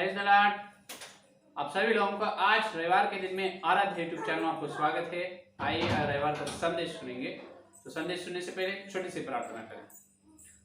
Praise the Lord. आप सभी लोगों का आज रविवार के दिन में आराध्य यूट्यूब चैनल में आपको स्वागत है। आइए रविवार का संदेश सुनेंगे। तो संदेश सुनने से पहले छोटी सी प्रार्थना करें।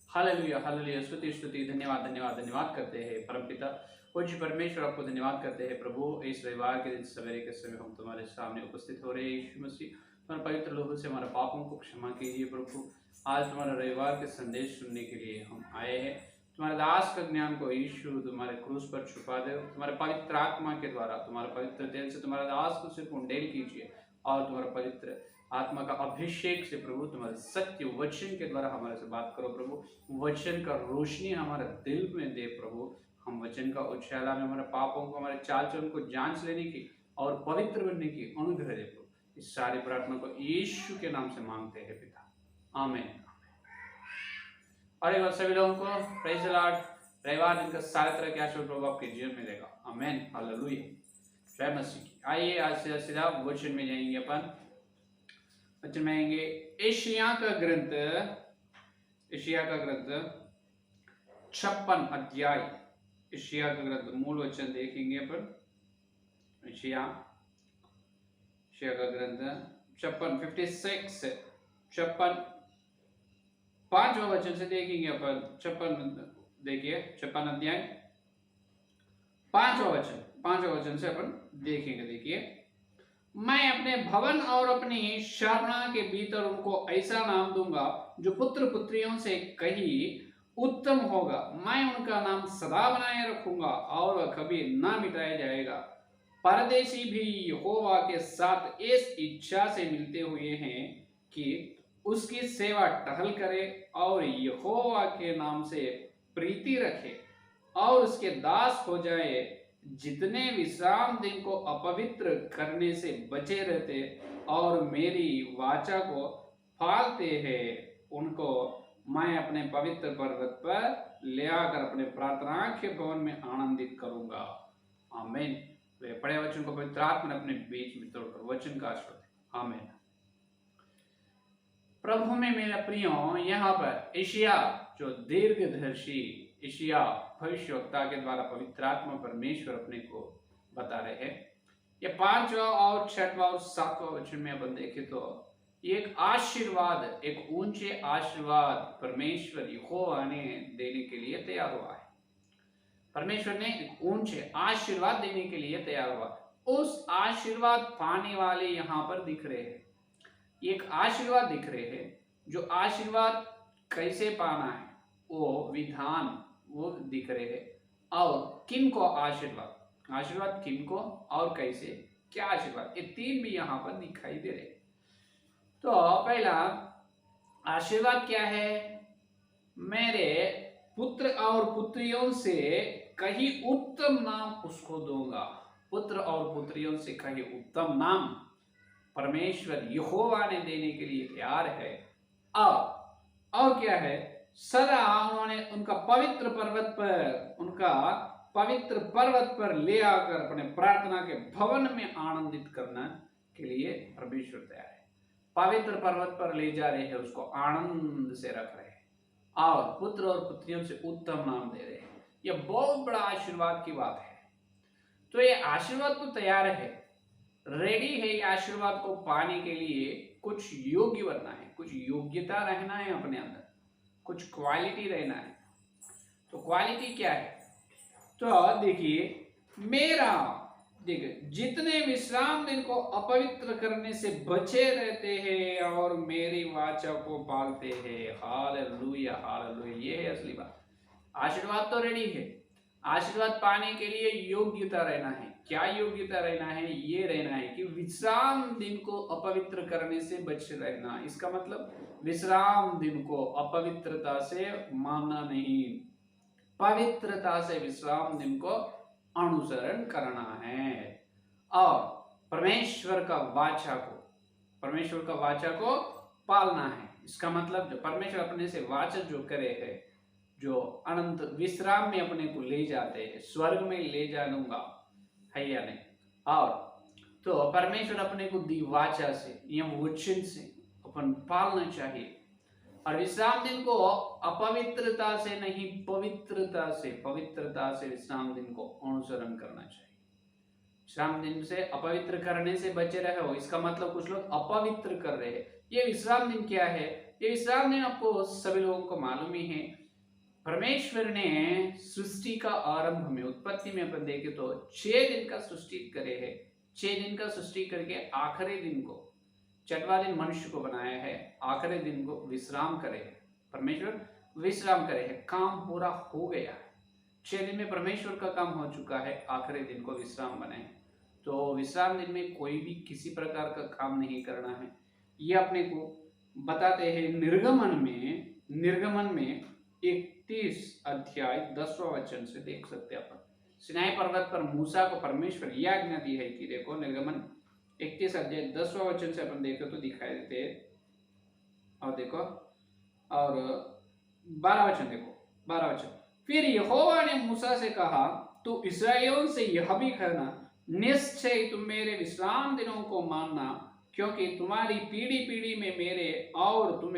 हालेलुया हालेलुया, स्तुति स्तुति, धन्यवाद धन्यवाद धन्यवाद करते हैं परमपिता पूज्य परमेश्वर, आपको धन्यवाद करते हैं प्रभु। इस रविवार के दिन सवेरे के समय हम तुम्हारे सामने उपस्थित हो रहे हैं। यीशु मसीह, तुम्हारे पवित्र लोगों से हमारे पापों को क्षमा कीजिए प्रभु। आज तुम्हारा रविवार के संदेश सुनने के लिए हम आए हैं। तुम्हारे दास का ज्ञान को यीशु तुम्हारे क्रूस पर छुपा दे। तुम्हारे पवित्र आत्मा के द्वारा, तुम्हारे पवित्र तेल से तुम्हारे दास को सिर्फ उंडेल कीजिए और तुम्हारा पवित्र आत्मा का अभिषेक से प्रभु तुम्हारे सत्य वचन के द्वारा हमारे से बात करो प्रभु। वचन का रोशनी हमारे दिल में दे प्रभु। हम वचन का उछाला में हमारे पापों को, हमारे चाल चलन को जांच लेने की और पवित्र बनने की अनुग्रह दे प्रभु। इस सारी प्रार्थना को यीशु के नाम से मांगते हैं पिता, आमीन। और एक बार सभी लोगों को प्रेज द लॉर्ड। रविवार दिन का सारे तरह के आशीर्वाद प्रभु आपके जीवन में देगा, आमीन हालेलुया, जय मसीह की। आइए आज से सीधा वचन में जाएंगे। अपन वचन में आएंगे एशिया का ग्रंथ 56 अध्याय। एशिया का ग्रंथ मूल वचन देखेंगे अपन। एशिया का ग्रंथ 56 5वां वचन से देखेंगे अपन। 56 अध्याय 5वां वचन से अपन देखेंगे। देखिए, मैं अपने भवन और अपनी शरणा के भीतर उनको ऐसा नाम दूंगा जो पुत्र पुत्रियों से कहीं उत्तम होगा। मैं उनका नाम सदा बनाए रखूंगा और वह कभी ना मिटाया जाएगा। परदेशी भी यहोवा के साथ इस इच्छा से मिलते हुए हैं कि उसकी सेवा टहल करे और यहोवा के नाम से प्रीति रखे और उसके दास हो जाए। जितने विश्राम दिन को अपवित्र करने से बचे रहते और मेरी वाचा को पालते हैं, उनको मैं अपने पवित्र पर्वत पर ले आकर अपने प्रार्थना के भवन में आनंदित करूंगा, आमीन। पढ़े वचन को पवित्र आत्मा ने अपने बीच में तोड़कर वचन का आशीर्वाद, आमीन। प्रभु में मेरा प्रियो, यहाँ पर एशिया जो दीर्घदर्शी एशिया भविष्यवक्ता के द्वारा पवित्र आत्मा परमेश्वर अपने को बता रहे हैं। ये 5वां और 6वां और 7वां वचन में अपन देखें तो एक आशीर्वाद, एक ऊंचे आशीर्वाद परमेश्वर यहोवा ने देने के लिए तैयार हुआ है। परमेश्वर ने एक ऊंचे आशीर्वाद देने के लिए तैयार हुआ। उस आशीर्वाद पाने वाले यहाँ पर दिख रहे हैं। एक आशीर्वाद दिख रहे हैं। जो आशीर्वाद कैसे पाना है वो विधान वो दिख रहे हैं। और किन को आशीर्वाद किन को और कैसे, क्या आशीर्वाद, ये 3 भी यहाँ पर दिखाई दे रहे हैं। तो पहला आशीर्वाद क्या है? मेरे पुत्र और पुत्रियों से कहीं उत्तम नाम उसको दूंगा। पुत्र और पुत्रियों से कहीं उत्तम नाम परमेश्वर यहोवा ने देने के लिए तैयार है। और क्या है? सदा उन्होंने उनका पवित्र पर्वत पर ले आकर अपने प्रार्थना के भवन में आनंदित करने के लिए परमेश्वर तैयार है। पवित्र पर्वत पर ले जा रहे हैं, उसको आनंद से रख रहे हैं और पुत्र और पुत्रियों से उत्तम नाम दे रहे हैं। यह बहुत बड़ा आशीर्वाद की बात है। तो ये आशीर्वाद तो तैयार है, रेडी है। ये आशीर्वाद को पाने के लिए कुछ योग्य बनना है, कुछ योग्यता रहना है अपने अंदर, कुछ क्वालिटी रहना है। तो क्वालिटी क्या है? तो देखिए, जितने विश्राम दिन को अपवित्र करने से बचे रहते हैं और मेरी वाचा को पालते हैं। हालेलुया हालेलुया, ये है असली बात। आशीर्वाद तो रेडी है। आशीर्वाद पाने के लिए योग्यता रहना है। क्या योग्यता रहना है? ये रहना है कि विश्राम दिन को अपवित्र करने से बचे रहना। इसका मतलब विश्राम दिन को अपवित्रता से मानना नहीं, पवित्रता से विश्राम दिन को अनुसरण करना है और परमेश्वर का वाचा को पालना है। इसका मतलब जो परमेश्वर अपने से वाचा जो करे है, जो अनंत विश्राम में अपने को ले जाते हैं, स्वर्ग में ले जाऊंगा है या नहीं। और तो परमेश्वर अपने को दी वाचा से या वचन से अपन पालना चाहिए। और विश्राम दिन को अपवित्रता से नहीं, पवित्रता से विश्राम दिन को अनुसरण करना चाहिए। विश्राम दिन से अपवित्र करने से बचे रहे हो, इसका मतलब कुछ लोग अपवित्र कर रहे हैं। ये विश्राम दिन क्या है? ये विश्राम दिन आपको सभी लोगों को मालूम ही है। परमेश्वर ने सृष्टि का आरंभ में, उत्पत्ति में अपन देखें तो 6 दिन का सृष्टि करे है। 6 दिन का सृष्टि करके आखिरी दिन को, 6वां दिन मनुष्य को बनाया है, आखिरी दिन को विश्राम करे है। परमेश्वर विश्राम करे है, काम पूरा हो गया है। 6 दिन में परमेश्वर का काम हो चुका है, आखिरी दिन को विश्राम बनाए। तो विश्राम दिन में कोई भी किसी प्रकार का काम नहीं करना है। ये अपने को बताते हैं निर्गमन में 31 अध्याय 10वां वचन से देख सकते हैं अपन। सिनाई पर्वत पर मूसा को परमेश्वर यह आज्ञा दी है कि देखो, निर्गमन 31 अध्याय 10वां वचन से अपन देखो तो दिखाई देते हैं। और देखो, और 12 वचन देखो, 12 वचन। फिर यहोवा ने मूसा से कहा, तू इस्राएलियों से यह भी कहना, निश्चय तुम मेरे विश्राम दिनों को मानना, क्योंकि तुम्हारी पीढ़ी पीढ़ी में मेरे और तुम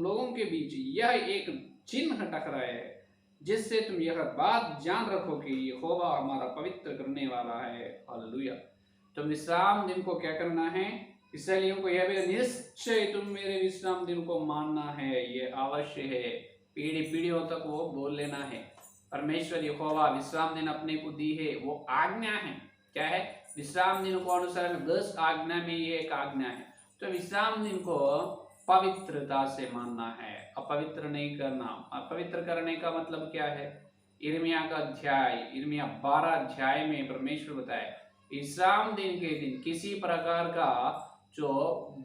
लोगों के बीच यह एक चिन्ह टकराया है, जिससे तुम यह बात जान रखो कि यहोवा हमारा पवित्र करने वाला है। हालेलुया। तो विश्राम दिन को क्या करना है? इसलिए को यह भी निश्चय तुम मेरे विश्राम दिन को मानना है, ये अवश्य है। पीढ़ी पीढ़ियों तक वो बोल लेना है। परमेश्वर यहोवा विश्राम दिन अपने को दी है, वो आज्ञा है। क्या है? विश्राम दिन को अनुसरण, 10 आज्ञा में ये एक आज्ञा है। तो विश्राम दिन को पवित्रता से मानना है, अपवित्र नहीं करना। अपवित्र करने का मतलब क्या है? इर्मिया 12 अध्याय में परमेश्वर बताए, विश्राम दिन के दिन किसी प्रकार का जो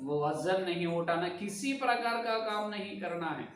वजन नहीं उठाना, किसी प्रकार का काम नहीं करना है।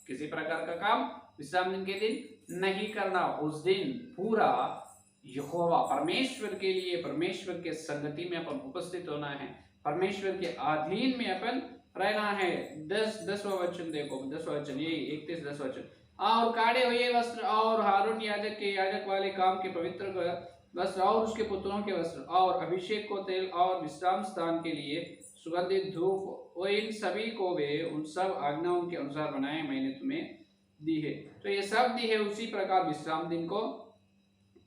किसी प्रकार का काम विश्राम दिन के दिन नहीं करना। उस दिन पूरा यहोवा परमेश्वर के लिए, परमेश्वर के संगति में अपन उपस्थित होना है, परमेश्वर के अधीन में अपन रहना है। 10वां वचन देखो, 10वां वचन, ये 31 वचन। और काढ़े हुए वस्त्र और हारून याजक के याजक वाले काम के पवित्र वस्त्र और उसके पुत्रों के वस्त्र और अभिषेक को तेल और विश्राम स्थान के लिए सुगंधित धूप, वो इन सभी को वे उन सब आज्ञाओं के अनुसार बनाए मैंने तुम्हें दी है। तो ये सब दी है, उसी प्रकार विश्राम दिन को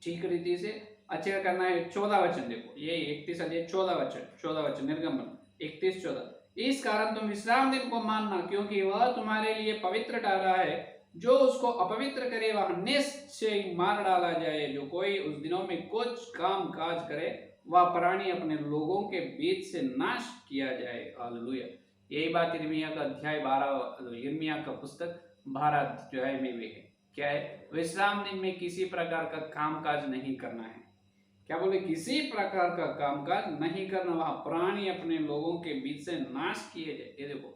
ठीक रीति से अच्छे करना है। 14 वचन देखो, ये 31 अध्याय 14 वचन निर्गमन 31-14। इस कारण तुम विश्राम दिन को मानना, क्योंकि वह तुम्हारे लिए पवित्र ठहरा है। जो उसको अपवित्र करे वह निश्चय मार डाला जाए। जो कोई उस दिनों में कुछ काम काज करे वह प्राणी अपने लोगों के बीच से नाश किया जाए। हालेलुया। यही बात इर्मिया का अध्याय 12, इर्मिया का पुस्तक 12 अध्याय में भी है। क्या है? विश्राम दिन में किसी प्रकार का कामकाज नहीं करना है। क्या बोले? किसी प्रकार का कामकाज नहीं करना, वह प्राणी अपने लोगों के बीच से नाश किए जाए। ये देखो,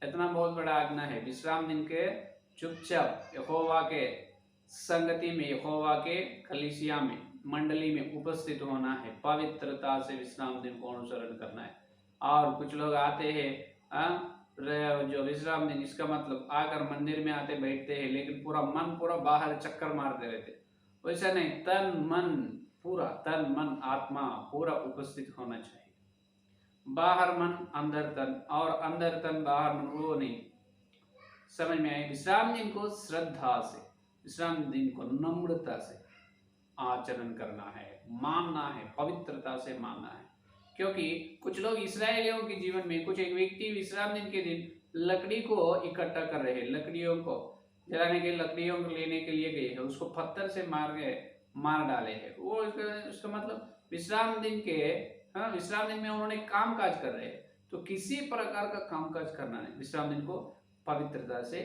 इतना बहुत बड़ा आज्ञा है। विश्राम दिन के चुपचाप यहोवा के संगति में, यहोवा के कलीसिया में, मंडली में उपस्थित होना है। पवित्रता से विश्राम दिन को अनुसरण करना है। और कुछ लोग आते हैं जो विश्राम दिन, इसका मतलब आकर मंदिर में आते बैठते हैं, लेकिन पूरा मन पूरा बाहर चक्कर मारते रहते। वैसा नहीं, तन मन आत्मा पूरा उपस्थित होना चाहिए। बाहर मन अंदर तन, और अंदर तन बाहर मन, वो नहीं। समझ में आए? विश्राम दिन को श्रद्धा से, विश्राम दिन को नम्रता से आचरण करना है, मानना है, पवित्रता से मानना है। क्योंकि कुछ लोग इस्राएलियों के जीवन में, कुछ एक व्यक्ति विश्राम दिन के दिन लकड़ी को इकट्ठा कर रहे हैं, लकड़ियों को जलाने के, लकड़ियों को लेने के लिए गए हैं, उसको पत्थर से मार डाले हैं। वो उसका मतलब विश्राम दिन के, विश्राम दिन में उन्होंने काम काज कर रहे हैं। तो किसी प्रकार का काम काज करना नहीं, विश्राम दिन को पवित्रता से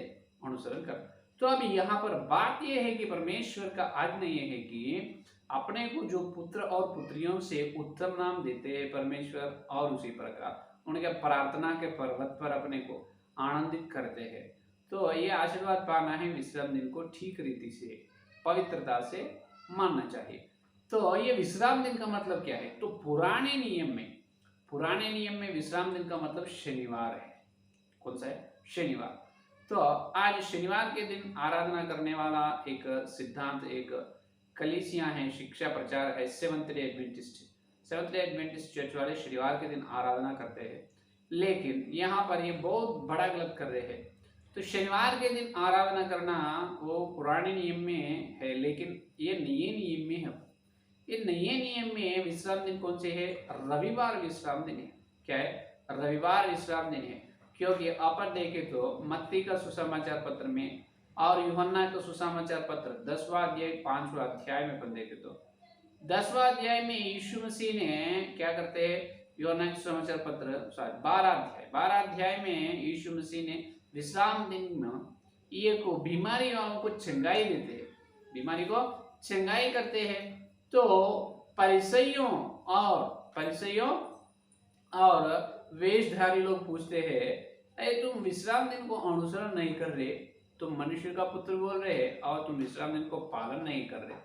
अनुसरण करना। तो अब यहाँ पर बात यह है कि परमेश्वर का आज्ञा यह है कि अपने को जो पुत्र और पुत्रियों से उत्तम नाम देते हैं परमेश्वर, और उसी प्रकार उनके प्रार्थना के पर्वत पर अपने को आनंदित करते हैं। तो ये आशीर्वाद पाना है, विश्राम दिन को ठीक रीति से, पवित्रता से मानना चाहिए। तो ये विश्राम दिन का मतलब क्या है? तो पुराने नियम में विश्राम दिन का मतलब शनिवार है। कौन सा है? शनिवार। तो आज शनिवार के दिन आराधना करने वाला एक सिद्धांत, एक कलीसिया है, शिक्षा प्रचार है, सेवंथ डे एडवेंटिस्ट चर्च वाले शनिवार के दिन आराधना करते हैं। लेकिन यहाँ पर ये बहुत बड़ा गलत कर रहे हैं। तो शनिवार के दिन आराधना करना वो पुराने नियम में है, लेकिन ये नए नियम में है। ये नए नियम में विश्राम दिन कौन से है? रविवार विश्राम दिन है। क्या है? रविवार विश्राम दिन है। क्योंकि अपन देखे तो मत्ती का सुसमाचार पत्र में और यूहन्ना का सुसमाचार पत्र 10वां अध्याय 5वां अध्याय में अपन देखे तो 10वां अध्याय में यीशु मसीह ने क्या करते हैं? यूहन्ना के सुसमाचार पत्र 12 अध्याय में यीशु मसीह ने विश्राम दिन में ये को बीमारी वालों को चंगाई देते हैं, बीमारी को चंगाई करते हैं। तो परिसैयों और वेशधारी लोग पूछते हैं, अरे तुम विश्राम दिन को अनुसरण नहीं कर रहे, तुम मनुष्य का पुत्र बोल रहे हैं और तुम विश्राम दिन को पालन नहीं कर रहे।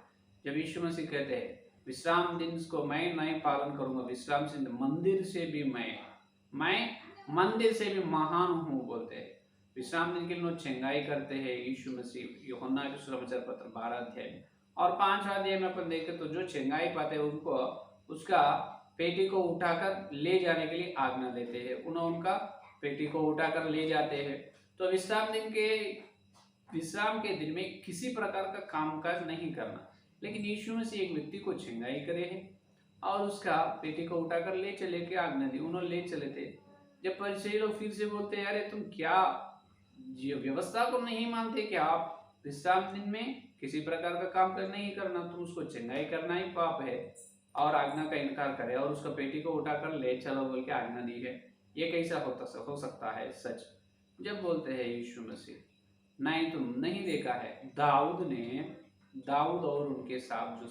जब यीशु मसीह कहते हैं विश्राम दिन को मैं नहीं पालन करूंगा, विश्राम दिन मंदिर से भी मैं मंदिर से भी महान हूं बोलते हैं। विश्राम दिन के लोग चंगाई करते हैं यीशु मसीह यूहन्ना के सुसमाचार पत्र 12 अध्याय में। और 5वां अध्याय में अपन देखें तो जो चंगाई पाते हैं उनको उसका पेटी को उठाकर ले जाने के लिए आज्ञा देते हैं, उनका पेटी को उठाकर ले जाते हैं। तो विश्राम के दिन में किसी प्रकार का कामकाज नहीं करना, लेकिन यीशु मसीह एक व्यक्ति को चंगाई करे है और उसका पेटी को उठाकर ले चले के आज्ञा दी, उन्होंने ले चले थे। जब परिचय लोग फिर से बोलते हैं, अरे तुम क्या व्यवस्था को नहीं मानते कि आप विश्राम दिन में किसी प्रकार का काम कर नहीं करना, तुम उसको चंगाई करना ही पाप है, और आज्ञा का इनकार करे और उसका पेटी को उठाकर ले चलो बोल के आज्ञा दी है। ये कैसा हो सकता है सच? जब बोलते हैं यीशु मसीह, नहीं तुम नहीं देखा है दाऊद और उनके साथ जो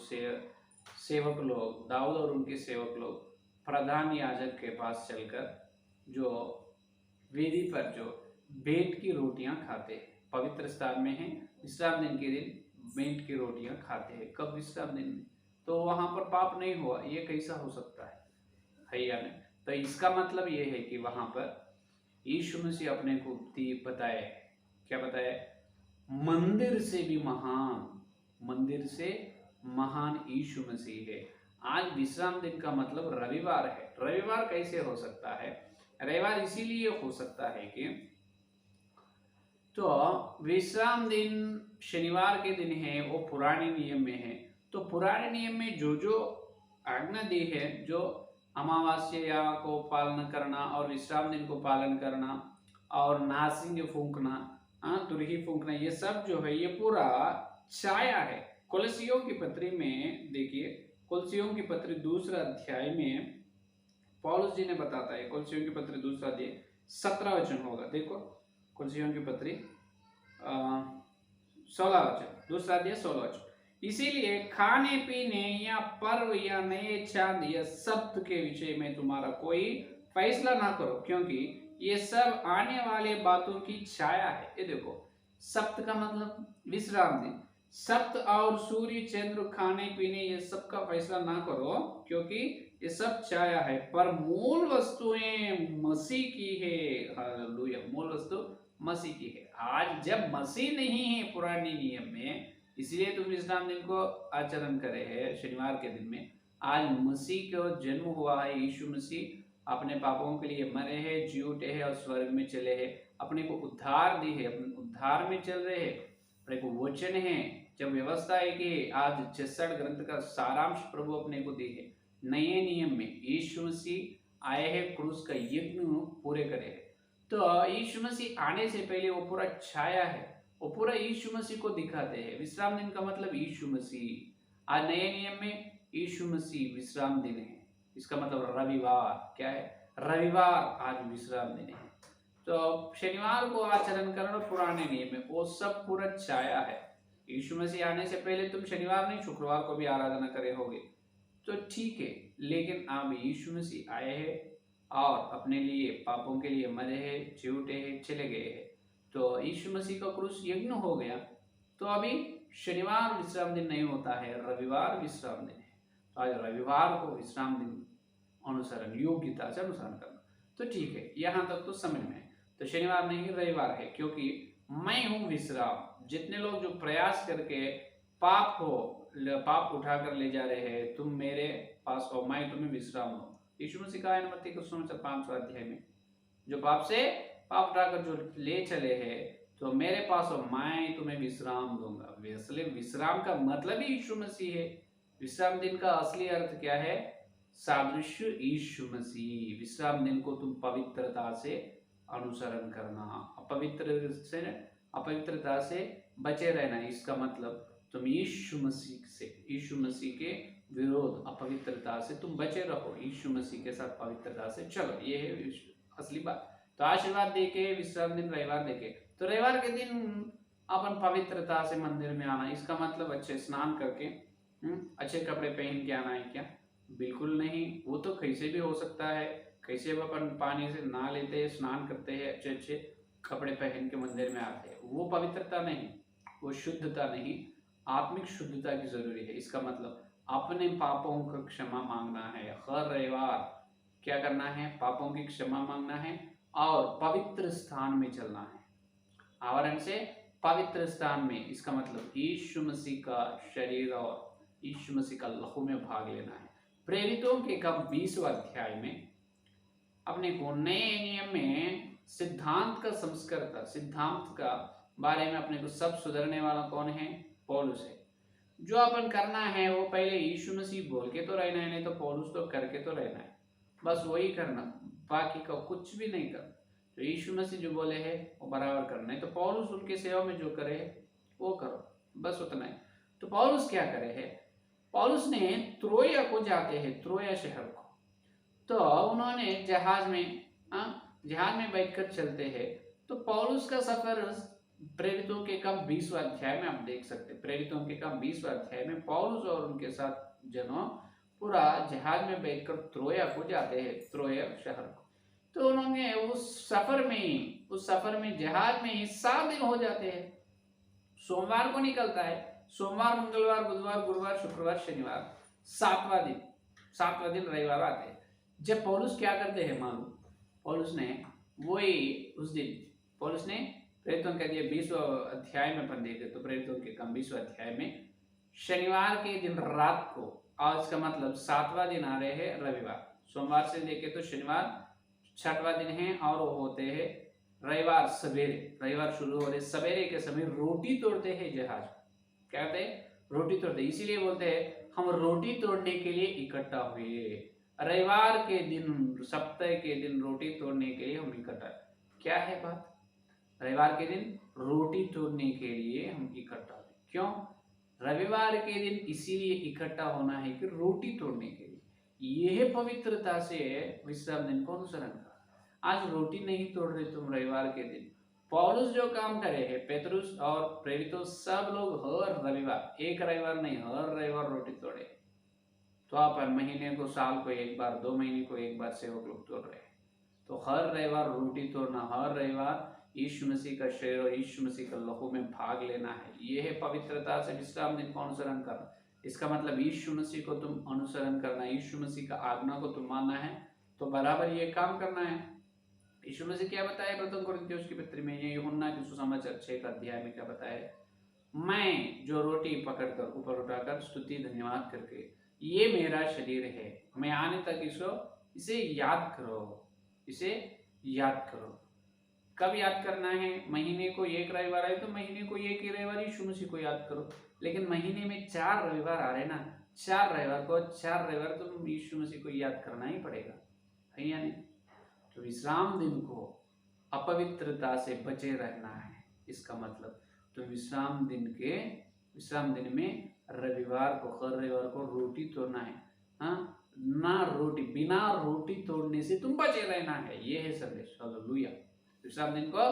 सेवक लोग, दाऊद और उनके सेवक लोग प्रधान याजक के पास चलकर जो वेदी पर जो भेंट की रोटियां खाते हैं, पवित्र स्थान में है, विश्राम दिन के दिन भेंट की रोटियां खाते हैं। कब? विश्राम दिन में। तो वहां पर पाप नहीं हुआ, ये कैसा हो सकता है या नहीं? तो इसका मतलब ये है कि वहां पर यीशु मसीह अपने को बताए, क्या बताए? मंदिर से महान यीशु मसीह है। आज विश्राम दिन का मतलब रविवार है। रविवार कैसे हो सकता है? रविवार इसीलिए हो सकता है कि तो विश्राम दिन शनिवार के दिन है, वो पुराने नियम में है। तो पुराने नियम में जो आज्ञा दी है, जो अमावस्या को पालन करना और विश्राम दिन को पालन करना और नासिंग फूंकना, तुरही फूंकना, ये सब जो है ये पूरा छाया है। कुलसियों की पत्री में देखिए, कुलसियों की पत्री 2 अध्याय में पौलुस जी ने बताता है, कुलसियों की पत्री 2 अध्याय 17 वचन होगा। देखो कुलसियों की पत्री 16 वचन, 2 अध्याय 16 वचन। इसीलिए खाने पीने या पर्व या नए चांद या सप्त के विषय में तुम्हारा कोई फैसला ना करो, क्योंकि ये सब आने वाले बातों की छाया है। ये देखो, सप्त का मतलब विश्राम दिन। सप्त और सूर्य चंद्र खाने पीने ये सब का फैसला ना करो, क्योंकि ये सब छाया है, पर मूल वस्तुएं मसीह की है। हालेलुया, मूल वस्तु मसीह की है। आज जब मसीह नहीं है पुराने नियम में, इसलिए तुम विश्राम दिन को आचरण करे है शनिवार के दिन में। आज मसीह को जन्म हुआ है, यीशु मसीह अपने पापों के लिए मरे हैं, जी उठे हैं और स्वर्ग में चले हैं, अपने को उद्धार दी है, अपने उद्धार में चल रहे हैं, अपने को वचन है। जब व्यवस्था है कि आज 66 ग्रंथ का सारांश प्रभु अपने को दी है। नए नियम में यीशु मसीह आए हैं, क्रूस का यज्ञ पूरे करे है। तो यीशु मसीह आने से पहले वो पूरा छाया है, वो पूरा यीशु मसीह को दिखाते हैं। विश्राम दिन का मतलब यीशु मसीह। आज नए नियम में यीशु मसीह विश्राम दिन है, इसका मतलब रविवार। क्या है? रविवार आज विश्राम दिन है। तो शनिवार को आचरण करना पुराने नियम में, वो सब पूरा छाया है। यीशु मसीह आने से पहले तुम शनिवार नहीं शुक्रवार को भी आराधना करे होगे, तो ठीक है, लेकिन अब यीशु मसीह आए हैं और अपने लिए पापों के लिए मरे हैं, जी उठे हैं, चले गए हैं। तो यीशु मसीह का क्रूस यज्ञ हो गया। तो अभी शनिवार विश्राम दिन नहीं होता है, रविवार विश्राम दिन है। तो आज रविवार को विश्राम दिन अनुसरण, योग्यता से अनुसरण करना, तो ठीक है, यहाँ तक तो समझ में है। तो शनिवार नहीं रविवार है, क्योंकि मैं हूँ विश्राम। जितने लोग जो प्रयास करके पाप उठाकर ले जा रहे हैं, तुम मेरे पास हो, मैं तुम्हें विश्राम दूं। यीशु मसीह का मत्ती के सुसमाचार 5वां अध्याय में, जो पाप उठाकर जो ले चले हैं, तो मेरे पास हो, मैं तुम्हें विश्राम दूंगा। इसलिए विश्राम का मतलब ही यीशु मसीह है। विश्राम दिन का असली अर्थ क्या है? सादृश्य यीशु मसीह। विश्राम दिन को तुम पवित्रता से अनुसरण करना, अपवित्रता से बचे रहना। इसका मतलब तुम यीशु मसीह के विरोध, अपवित्रता से तुम बचे रहो, यीशु मसीह के साथ पवित्रता से चलो। ये है असली बात। तो आशीर्वाद देके विश्राम दिन रविवार देके, तो रविवार के दिन अपन पवित्रता से मंदिर में आना, इसका मतलब अच्छे स्नान करके अच्छे कपड़े पहन के आना है क्या? बिल्कुल नहीं। वो तो कैसे भी हो सकता है, कैसे भी अपन पानी से नहा लेते हैं, स्नान करते हैं, अच्छे अच्छे कपड़े पहन के मंदिर में आते हैं, वो पवित्रता नहीं, वो शुद्धता नहीं, आत्मिक शुद्धता की जरूरी है। इसका मतलब अपने पापों का क्षमा मांगना है। हर रविवार क्या करना है? पापों की क्षमा मांगना है और पवित्र स्थान में चलना है, आवरण से पवित्र स्थान में। इसका मतलब यीशु मसीह का शरीर और यीशु मसीह का लहू में भाग लेना है। प्रेरितों के काम 20वां अध्याय में अपने को नए नियम में सिद्धांत का संस्कर्ता, सिद्धांत का बारे में अपने को सब सुधरने वाला कौन है? पौलुस है। जो अपन करना है वो पहले यीशु मसीह बोल के तो रहना है, नहीं तो पौलुस तो करके तो रहना है, बस वही करना, बाकी का कुछ भी नहीं करना। तो यीशु मसीह जो बोले है वो बराबर करना है। तो पौलुस उनके सेवा में जो करे वो करो, बस उतना ही। तो पौलुस क्या करे है? पौलुस ने त्रोया को जाते हैं, त्रोया शहर को, तो उन्होंने जहाज में बैठकर चलते हैं। तो पौलुस का सफर प्रेरितों के काम 20वां अध्याय में आप देख सकते हैं। प्रेरितों के काम 20वां अध्याय में पौलुस और उनके साथ जनों पूरा जहाज में बैठकर त्रोया को जाते हैं, त्रोया शहर को। तो उन्होंने उस सफर में जहाज में ही 7 दिन हो जाते हैं। सोमवार को निकलता है, सोमवार, मंगलवार, बुधवार, गुरुवार, शुक्रवार, शनिवार, 7वां दिन रविवार आते हैं। जब पौलुस क्या करते हैं मालूम? पौलुस ने वही उस दिन पौलुस ने प्रेरितों के दिए 20वां अध्याय में अपन देखे तो प्रेरितों के काम 20वां अध्याय में शनिवार के दिन रात को, आज का मतलब 7वां दिन आ रहे हैं रविवार, सोमवार से लेके तो शनिवार 6वां दिन है, और वो होते हैं रविवार सवेरे, रविवार शुरू हो रहे सवेरे के समय रोटी तोड़ते हैं जहाज। क्या कहते हैं? रोटी तोड़ते, इसीलिए बोलते हैं हम रोटी तोड़ने के लिए इकट्ठा हुए। रविवार के दिन, सप्ताह के दिन रोटी तोड़ने के लिए हम इकट्ठा। क्या है बात? रविवार के दिन रोटी तोड़ने के लिए हम इकट्ठा हुए। क्यों? रविवार के दिन इसीलिए इकट्ठा होना है कि रोटी तोड़ने के लिए। यह पवित्रता से विश्राम दिन को अनुसरण कर। आज रोटी नहीं तोड़ रहे तुम रविवार के दिन। पौलुस जो काम करे है, पेतरुस और प्रेरितों सब लोग हर रविवार, एक रविवार नहीं, हर रविवार रोटी तोड़े। तो आप महीने को, साल को एक बार, 2 महीने को एक बार सेवक लोग तोड़ रहे हैं। तो हर रविवार रोटी तोड़ना, हर रविवार यीशु मसीह का शरीर और यीशु मसीह का लहू में भाग लेना है। यह है पवित्रता से विश्राम दिन को अनुसरण करना। इसका मतलब यीशु मसीह को तुम अनुसरण करना, यीशु मसीह का आज्ञा को तुम मानना है, तो बराबर ये काम करना है। यीशु मसीह क्या बताया प्रथम कुरिन्थियों की पत्री में, ये यूहन्ना की सुसमाचार 6 का अध्याय में क्या बताया? मैं जो रोटी पकड़कर ऊपर उठाकर स्तुति धन्यवाद करके, ये मेरा शरीर है, मैं आने तक इसे याद करो, इसे याद करो। कब याद करना है? महीने को एक रविवार आए तो महीने को एक ही रविवार यीशु मसीह को याद करो। लेकिन महीने में 4 रविवार आ रहे ना, 4 रविवार तो यीशु मसीह को याद करना ही पड़ेगा, है या नहीं? तो विश्राम दिन को अपवित्रता से बचे रहना है। इसका मतलब तो विश्राम दिन में रविवार को, हर रविवार को रोटी तोड़ना है। बिना रोटी तोड़ने से तुम बचे रहना है। ये है संदेश। हालेलुया। विश्राम दिन को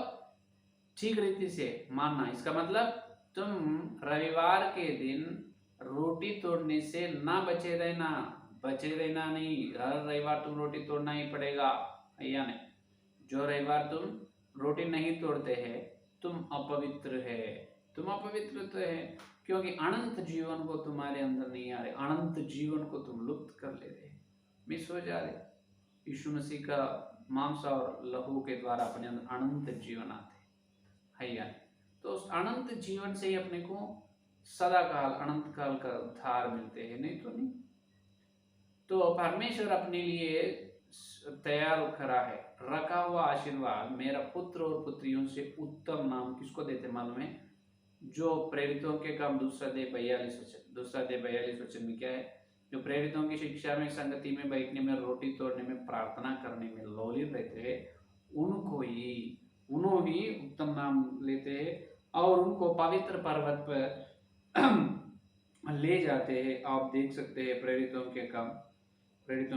ठीक रीति से मानना। इसका मतलब तुम रविवार के दिन रोटी तोड़ने से ना बचे रहना नहीं, हर रविवार तुम रोटी तोड़ना ही पड़ेगा, या नहीं? जो रविवार तुम रोटी नहीं तोड़ते हैं तुम अपवित्र है, क्योंकि अनंत जीवन को तुम्हारे अंदर नहीं आ रहे, अनंत जीवन को तुम लुप्त कर ले रहे, मिस हो जा रहे। यीशु मसीह का मांस और लहू के द्वारा अपने अंदर अनंत जीवन आते है या नहीं? तो उस अनंत जीवन से ही अपने को सदा काल, अनंत काल का उद्धार मिलते हैं, नहीं तो नहीं। तो परमेश्वर अपने लिए तैयार खड़ा है, रखा हुआ आशीर्वाद मेरा पुत्र और पुत्रियों से उत्तम नाम किसको देते मालूम है? जो प्रेरितों के काम दूसरा दे 42 वचन में क्या है? जो प्रेरितों की शिक्षा में, संगति में बैठने में, रोटी तोड़ने में, प्रार्थना करने में लौलीन रहते हैं, उन्हों ही उत्तम नाम लेते हैं और उनको पवित्र पर्वत पर ले जाते हैं। आप देख सकते हैं प्रेरितों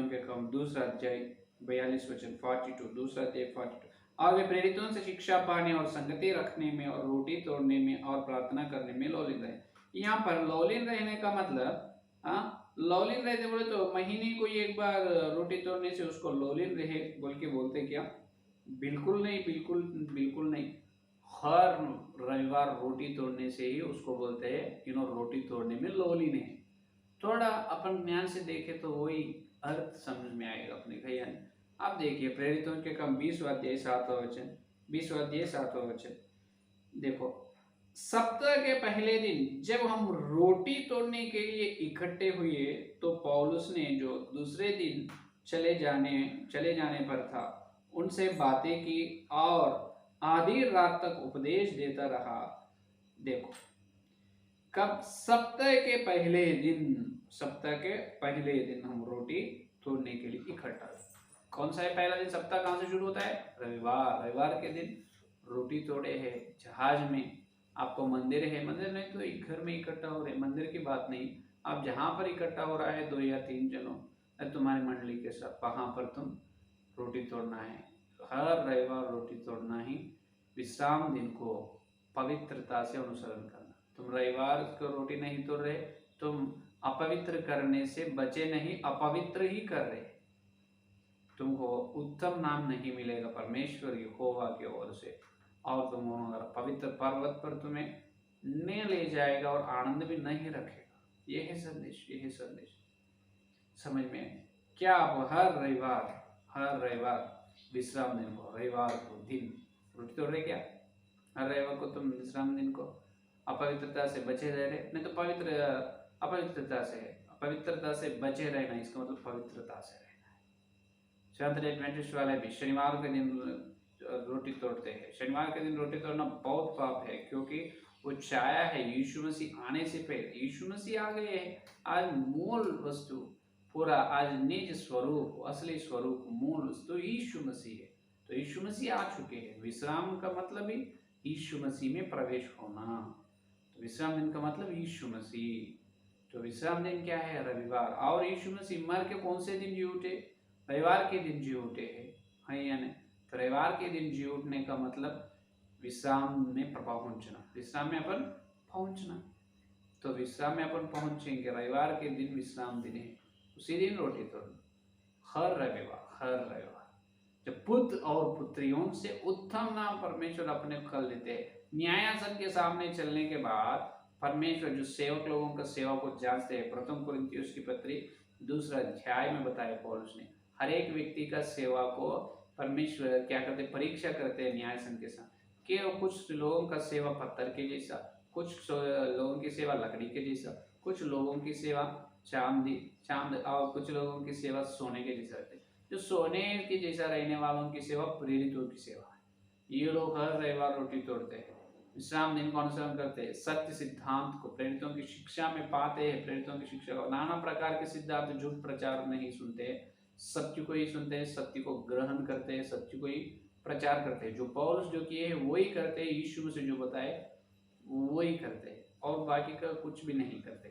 के काम दूसरा अध्याय 42 वचन 42, दूसरा अध्याय 42। और वे प्रेरितों से शिक्षा पाने और संगति रखने में और रोटी तोड़ने में और प्रार्थना करने में लौलीन रहे। यहाँ पर लौलीन रहने का मतलब लौलीन रहते बोले तो महीने को एक बार रोटी तोड़ने से उसको लौलीन रहे बोल के बोलते क्या? बिल्कुल नहीं, बिल्कुल नहीं। हर रविवार रोटी तोड़ने से ही उसको बोलते हैं रोटी तोड़ने में लौलीन है। थोड़ा अपन ज्ञान से देखे तो वही अर्थ समझ में आएगा अपने भैया। आप देखिए प्रेरितों के काम 20वां अध्याय 7वां वचन देखो, सप्ताह के पहले दिन जब हम रोटी तोड़ने के लिए इकट्ठे हुए तो पौलुस ने जो दूसरे दिन चले जाने पर था उनसे बातें की और आधी रात तक उपदेश देता रहा। देखो, कब? सप्ताह के पहले दिन हम रोटी तोड़ने के लिए इकट्ठा। कौन सा है पहला दिन? सप्ताह कहाँ से शुरू होता है? रविवार के दिन रोटी तोड़े है जहाज में। आपको मंदिर नहीं तो एक घर में इकट्ठा हो रहे, मंदिर की बात नहीं, आप जहाँ पर इकट्ठा हो रहा है 2 या 3 जनों तुम्हारी मंडली के साथ, वहां पर तुम रोटी तोड़ना है। हर रविवार रोटी तोड़ना ही विश्राम दिन को पवित्रता से अनुसरण करना। तुम रविवार को रोटी नहीं तोड़ रहे, तुम अपवित्र करने से बचे नहीं, अपवित्र ही कर रहे, तुमको उत्तम नाम नहीं मिलेगा परमेश्वर यहोवा की ओर से, और तुम अगर पवित्र पर्वत पर तुम्हें न ले जाएगा और आनंद भी नहीं रखेगा। यह है संदेश समझ में? क्या आप हर रविवार विश्राम दिन को, रविवार को दिन रोटी तोड़ रहे क्या? हर रविवार को तुम विश्राम दिन को अपवित्रता से बचे रह रहे, नहीं तो अपवित्रता से बचे रहना, इसका मतलब पवित्रता से रहना है। एडवेंटिस्ट वाले भी शनिवार के दिन रोटी तोड़ते हैं। शनिवार के दिन रोटी तोड़ना बहुत पाप है, क्योंकि वो छाया है यीशु मसीह आने से पहले। यीशु मसीह आ गए हैं। आज मूल वस्तु पूरा, आज निज स्वरूप, असली स्वरूप, मूल वस्तु यीशु मसीह है। तो यीशु मसीह आ चुके हैं। विश्राम का मतलब ही यीशु मसीह में प्रवेश होना। तो विश्राम दिन का मतलब यीशु मसीह। तो विश्राम दिन क्या है? रविवार। और यीशु मसीह मर के कौन से दिन जी उठे? रविवार के दिन जी उठे हैं या नहीं? तो रविवार के दिन जी उठने का मतलब विश्राम में पहुंचना, विश्राम में अपन पहुंचना। तो विश्राम में अपन पहुंचेंगे, रविवार के दिन विश्राम दिन है, उसी दिन रोटी तोड़ना। हर रविवार जब पुत्र और पुत्रियों से उत्तम नाम परमेश्वर अपने कर लेते हैं। न्यायासन के सामने चलने के बाद परमेश्वर जो सेवक लोगों का सेवा को जांचते हैं, प्रथम कुरिन्थियों की पत्री 2 अध्याय में बताया पौलुस ने, हर एक व्यक्ति का सेवा को परमेश्वर क्या करते? परीक्षा करते हैं न्यायासन के साथ। कि कुछ लोगों का सेवा पत्थर के जैसा, कुछ लोगों की सेवा लकड़ी के जैसा, कुछ लोगों की सेवा चांद और कुछ लोगों की सेवा सोने के जैसा रहते। जो सोने के जैसा रहने वालों की सेवा प्रेरितों की सेवा है। ये लोग हर रविवार रोटी तोड़ते हैं, विश्राम दिन को अनुसरण करते हैं, सत्य सिद्धांत को प्रेरितों की शिक्षा में पाते हैं। प्रेरितों की शिक्षा को नाना प्रकार के सिद्धांत झूठ प्रचार नहीं सुनते, सत्य को ही सुनते हैं, सत्य को ग्रहण करते हैं, सत्य को ही प्रचार करते हैं। जो पौलुस जो किए हैं वही करते हैं, यीशु से जो बताए वही करते हैं, और बाकी का कुछ भी नहीं करते।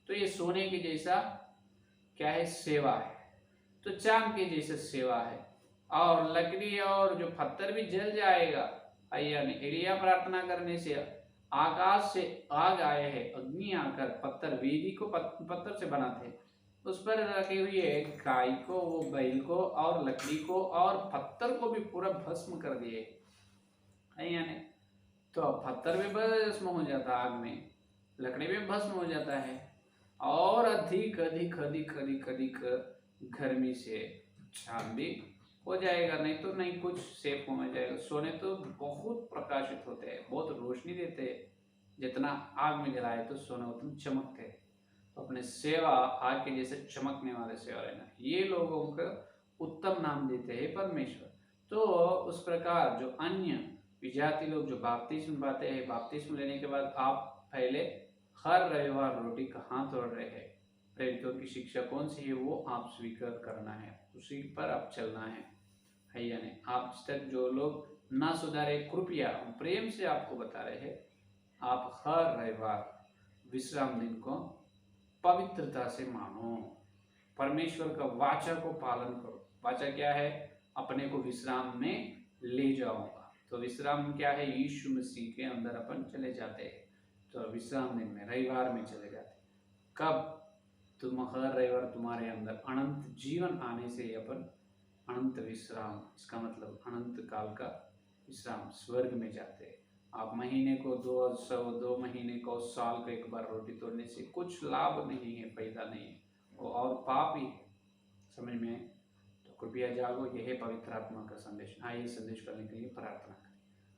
तो ये सोने के जैसा क्या है? सेवा है। तो चांद के जैसे सेवा है। और लकड़ी और जो पत्थर भी जल जाएगा। एलिया प्रार्थना करने से आकाश से आग आए है, अग्नि आकर पत्थर, वेदी को पत्थर से बनाते, उस पर रखी हुई है गाय को, वो बैल को और लकड़ी को और पत्थर को भी पूरा भस्म कर दिए है या नहीं? तो पत्थर भी भस्म हो जाता आग में, लकड़ी भी भस्म हो जाता है, और अधिक गर्मी से चांद भी हो जाएगा, नहीं तो नहीं कुछ सेफ हो जाएगा। सोने तो बहुत प्रकाशित होते हैं, बहुत रोशनी देते हैं, जितना आग में जलाए तो सोने उतना चमकते हैं। तो अपने सेवा आग के जैसे चमकने वाले सेवा रहना। ये लोगों को उत्तम नाम देते हैं परमेश्वर। तो उस प्रकार जो अन्य विजाति लोग जो बपतिस्म पाते हैं, बपतिस्म लेने के बाद आप पहले हर रविवार रोटी कहाँ तोड़ रहे हैं, प्रेरितों की शिक्षा कौन सी है वो आप स्वीकार करना है, उसी पर आप चलना है या नहीं। आप तक जो लोग ना सुधारे, कृपया प्रेम से आपको बता रहे हैं, आप हर रविवार विश्राम दिन को पवित्रता से मानो, परमेश्वर का वाचा को पालन करो। वाचा क्या है? अपने को विश्राम में ले जाऊंगा। तो विश्राम क्या है? यीशु मसीह के अंदर अपन चले जाते हैं। तो विश्राम दिन में रविवार में चले जाते हैं। कब? तुम हर रविवार तुम्हारे अंदर अनंत जीवन आने से अपन अनंत विश्राम, इसका मतलब अनंत काल का विश्राम, स्वर्ग में जाते हैं। आप महीने को 2 महीने को, साल को एक बार रोटी तोड़ने से कुछ लाभ नहीं है, फायदा नहीं है, वो और पाप ही है। समझ में आए? तो कृपया जागो, यह है पवित्र आत्मा का संदेश। आइए संदेश करने के लिए प्रार्थना करें।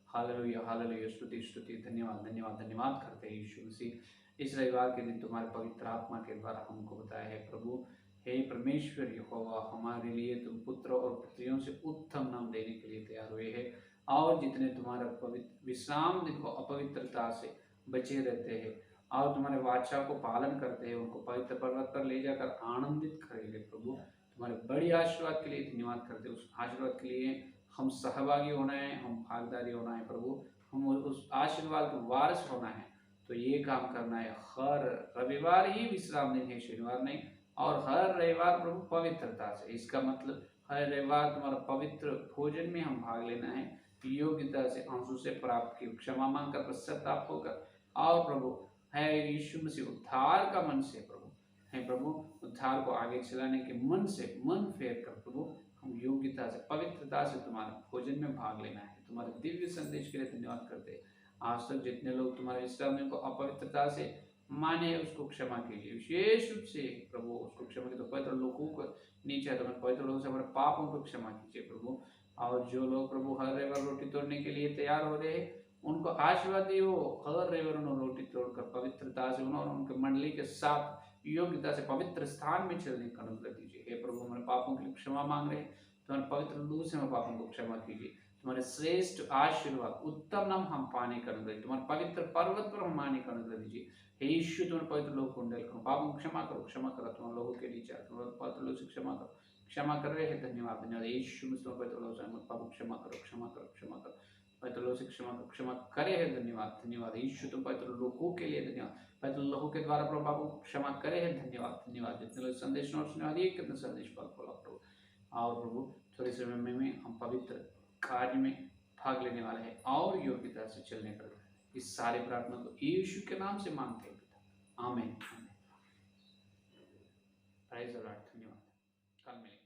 हालेलुया हालेलुया, स्तुति स्तुति, धन्यवाद धन्यवाद धन्यवाद करते हैं यीशु मसीह। इस रविवार के दिन तुम्हारे पवित्र आत्मा के द्वारा हमको बताया है प्रभु। हे परमेश्वर यहोवा, हमारे लिए तुम पुत्र और पुत्रियों से उत्तम नाम देने के लिए तैयार हुए हैं, और जितने तुम्हारे पवित्र विश्राम दिन को अपवित्रता से बचे रहते हैं और तुम्हारे वाचा को पालन करते हैं, उनको पवित्र पर्वत पर ले जाकर आनंदित करेंगे प्रभु। तुम्हारे बड़ी आशीर्वाद के लिए धन्यवाद करते हैं। उस आशीर्वाद के लिए हम सहभागी होना है, हम भागीदारी होना है प्रभु, हम उस आशीर्वाद के वारिस होना है। तो ये काम करना है। हर रविवार ही विश्राम दिन है, शनिवार नहीं, और हर रविवार प्रभु पवित्रता से। इसका मतलब हर रविवार तुम्हारा पवित्र भोजन में हम भाग लेना है, योग्यता से, आंसू से प्राप्त की क्षमा मांग कर, पश्चाताप होकर, और प्रभु है यीशु मसीह उद्धार का मन से प्रभु, है प्रभु उद्धार को आगे चलाने के मन से, मन फेर कर प्रभु हम योग्यता से, पवित्रता से तुम्हारे भोजन में भाग लेना है। तुम्हारे दिव्य संदेश के लिए धन्यवाद करते हैं। आज तक जितने लोग तुम्हारे विश्राम दिन को अपवित्रता से माने, उसको क्षमा कीजिए विशेष रूप से प्रभु, उसको क्षमा कीजिए। तो पवित्र लोगों को नीचे, तो पवित्र लोगों से हमारे पापों को क्षमा कीजिए प्रभु। और जो लोग प्रभु हर रविवार रोटी तोड़ने के लिए तैयार हो रहे हैं, उनको आशीर्वाद दिए, वो हर रविवार उन्होंने रोटी तोड़कर पवित्रता से उन्होंने उनके मंडली के साथ योग्यता से पवित्र स्थान में चलने का अनुग्रह दीजिए। हे प्रभु, हमारे पापों के लिए क्षमा मांग रहे हैं, तुम्हारे पवित्र लहू से हमारे पापों को क्षमा कीजिए। तुम्हारे श्रेष्ठ आशीर्वाद, उत्तम नाम हम पाने का अनुग्रह, तुम्हारे पवित्र पर्वत पर हम आने का अनुग्रह दीजिए। हे यीशु, तुम्हारे पवित्र लोग को उंडेल करो, पापों को क्षमा करो, क्षमा करो, तुम्हारे लोगों के नीचे तुम्हारे पवित्र लोग से क्षमा करो, क्षमा कर रहे हैं। धन्यवाद धन्यवाद यीशु मसीह, पवित्र लोग से पापों को क्षमा करो, क्षमा करो, क्षमा करो, पवित्र लोग से क्षमा करो, क्षमा करे है। धन्यवाद धन्यवाद यीशु, तुम पवित्र लोगों के लिए धन्यवाद, पवित्र लोगों के द्वारा प्रभु पापों को क्षमा करे है। धन्यवाद धन्यवाद। जितने लोग संदेश नोट सुने वाले, कितने संदेश पर खोला प्रभु, और प्रभु थोड़ी समय में हम पवित्र कार्य में भाग लेने वाले हैं और योग्यता से चलने पर। इस सारी प्रार्थना को यीशु के नाम से मांगते हैं पिता, आमीन। Praise the lord. धन्यवाद। कल मिलेंगे।